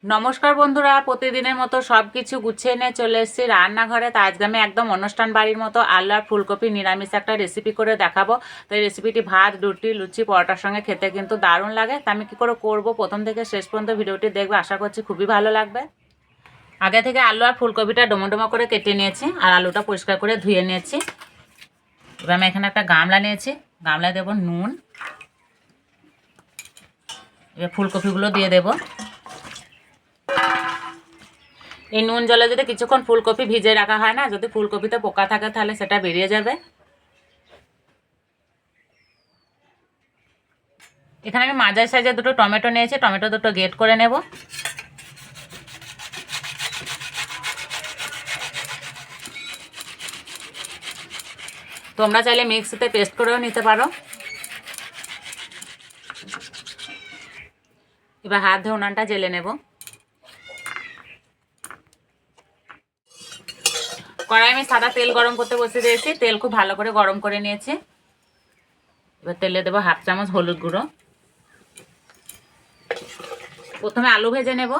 নমস্কার বন্ধুরা, প্রতিদিনের মতো সব কিছু গুছিয়ে নিয়ে চলে এসেছি রান্নাঘরে। তো আজকে আমি একদম অনুষ্ঠান বাড়ির মতো আলু আর ফুলকপি নিরামিষ একটা রেসিপি করে দেখাবো। তো এই রেসিপিটি ভাত, রুটি, লুচি, পরোটার সঙ্গে খেতে কিন্তু দারুণ লাগে। তো আমি কী করে করবো, প্রথম থেকে শেষ পর্যন্ত ভিডিওটি দেখবে, আশা করছি খুবই ভালো লাগবে। আগে থেকে আলু আর ফুলকপিটা ডোমো ডোমো করে কেটে নিয়েছি আর আলুটা পরিষ্কার করে ধুয়ে নিয়েছি। এবার আমি এখানে একটা গামলা নিয়েছি, গামলায় দেবো নুন। এবার ফুলকপিগুলো দিয়ে দেবো। এই নুন জলে যদি কিছুক্ষণ ফুলকপি ভিজে রাখা হয় না, যদি ফুলকপিতে পোকা থাকে তাহলে সেটা বেরিয়ে যাবে। এখানে আমি মাঝারি সাইজের দুটো টমেটো নিয়েছি, টমেটো দুটো গ্রেট করে নেব। তোমরা চাইলে মিক্সিতে পেস্ট করেও নিতে পারো। এবার হাত ধুয়ে উনানটা জেলে নেব। কড়াই আমি সাদা তেল গরম করতে বসে দিয়েছি, তেল খুব ভালো করে গরম করে নিয়েছি। এবার তেলে দেবো হাফ চামচ হলুদ গুঁড়ো। প্রথমে আলু ভেজে নেব।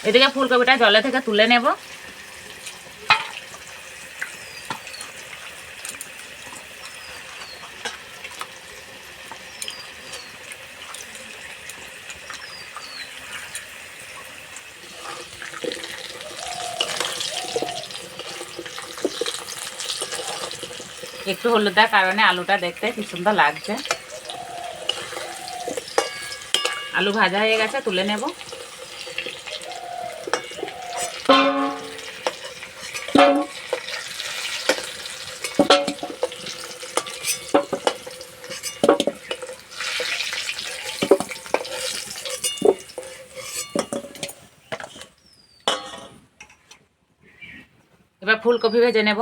এদিকে ফুলকপিটা জলে থেকে তুলে নেব। একটু হলুদ দেওয়ার কারণে আলুটা দেখতে কি সুন্দর লাগছে। আলু ভাজা হয়ে গেছে, তুলে নেব। এবার ফুলকপি ভেজে নেব।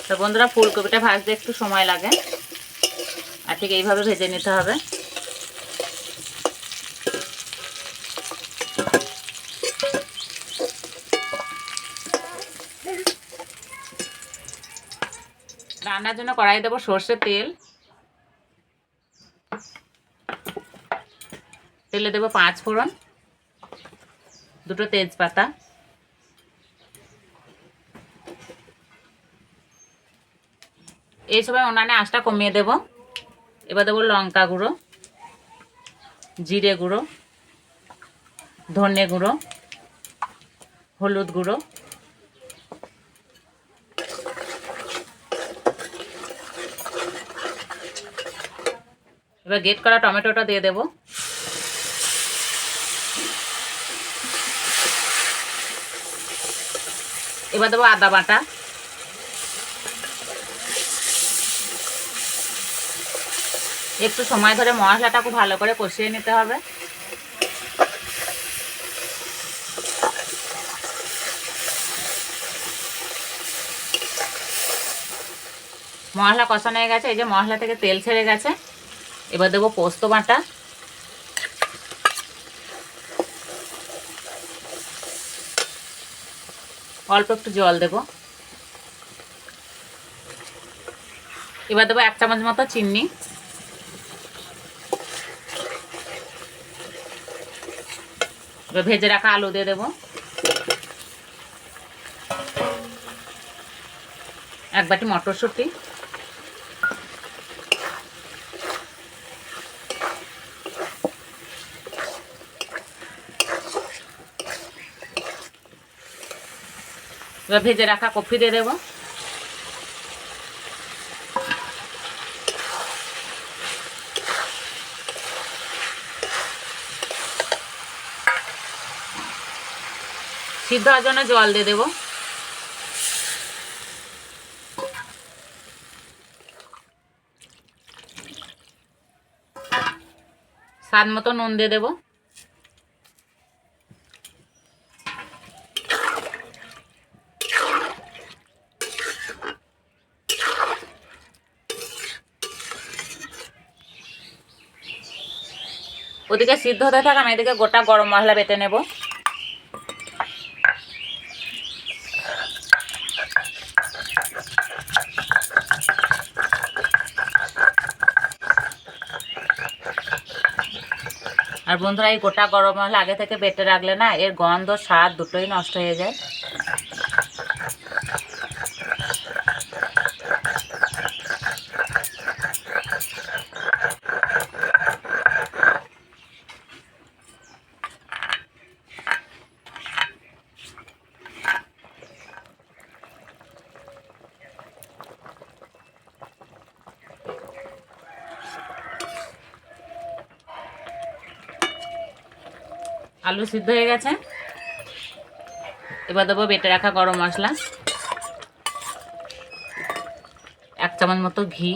তো বন্ধুরা, ফুলকপিটা ভাজতে একটু সময় লাগে, আর ঠিক এইভাবে ভেজে নিতে হবে। রান্নার জন্য কড়াই দেবো সর্ষের তেল। তেলে দেবো 5 ফোড়ন, দুটো তেজপাতা, এই সময় উনানে আঁচটা কমিয়ে দেব। এবার দেবো লঙ্কা গুঁড়ো, জিরে গুঁড়ো, ধনে গুঁড়ো, হলুদ গুঁড়ো, এবার গ্রেট করা টমেটোটা দিয়ে দেব। এবার দেবো আদা বাটা। একটু সময় ধরে মশলাটা খুব ভালো করে কষিয়ে নিতে হবে। মশলা কষানো হয়ে গেছে, এই যে মশলা থেকে তেল ছেড়ে গেছে। এবার দেবো পোস্ত বাটা, অল্প একটু জল দেব। এবার দেবো 1 চামচ মতো চিনি। এবার ভেজে রাখা আলু দিয়ে দেবো। 1 বাটি মটরশুঁটি, এবার ভেজে রাখা কফি দিয়ে দেবো। সিদ্ধ হওয়ার জন্য জল দিয়ে দেবো। স্বাদ মতো নুন দিয়ে দেবো। ওদিকে সিদ্ধ হতে থাক, আমি এদিকে গোটা গরম মশলা বেটে নেব। আর বন্ধুরা, এই গোটা গরম মশলা আগে থেকে বেটে রাখলে না, এর গন্ধ স্বাদ দুটোই নষ্ট হয়ে যায়। আলু সিদ্ধ হয়ে গেছে, এবার দেবো বেটে রাখা গরম মশলা, 1 চামচ মতো ঘি,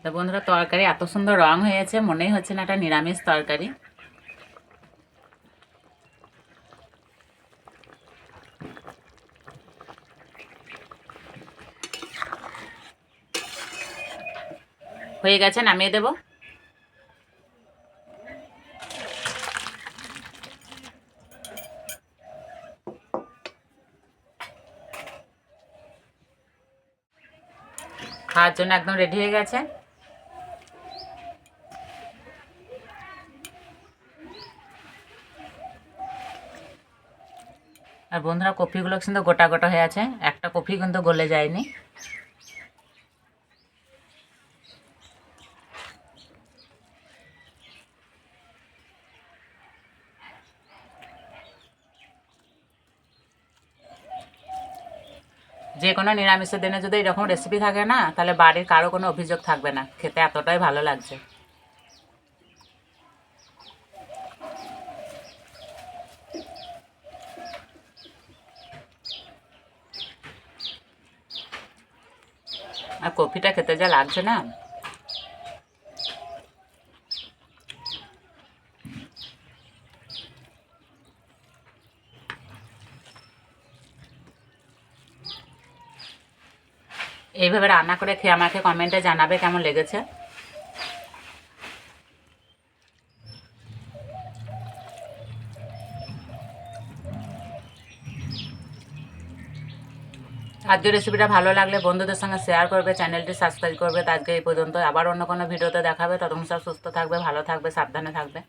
তা বন্ধুরা তরকারি এত সুন্দর রং হয়েছে, মনেই হচ্ছে না এটা নিরামিষ তরকারি। হয়ে গেছে, নামিয়ে দেব। খাওয়ার জন্য একদম রেডি হয়ে গেছে। আর বন্ধুরা কফিগুলো কিন্তু গোটা গোটা হয়ে আছে, একটা কফি কিন্তু গলে যায়নি। যে কোনো নিরামিষের দিনে যদি এরকম রেসিপি থাকে না, তাহলে বাড়ির কারো কোনো অভিযোগ থাকবে না, খেতে এতটাই ভালো লাগছে। আর কফিটা খেতে যা লাগছে না, এইভাবে রান্না করে খেয়ে আমাকে কমেন্টে জানাবে কেমন লেগেছে। আজকের রেসিপিটা ভালো লাগলে বন্ধুদের সঙ্গে শেয়ার করবে, চ্যানেলটি সাবস্ক্রাইব করবে। আজকে এই পর্যন্ত, আবার অন্য কোনো ভিডিওতে দেখাবে। ততক্ষণ সব সুস্থ থাকবে, ভালো থাকবে, সাবধানে থাকবে।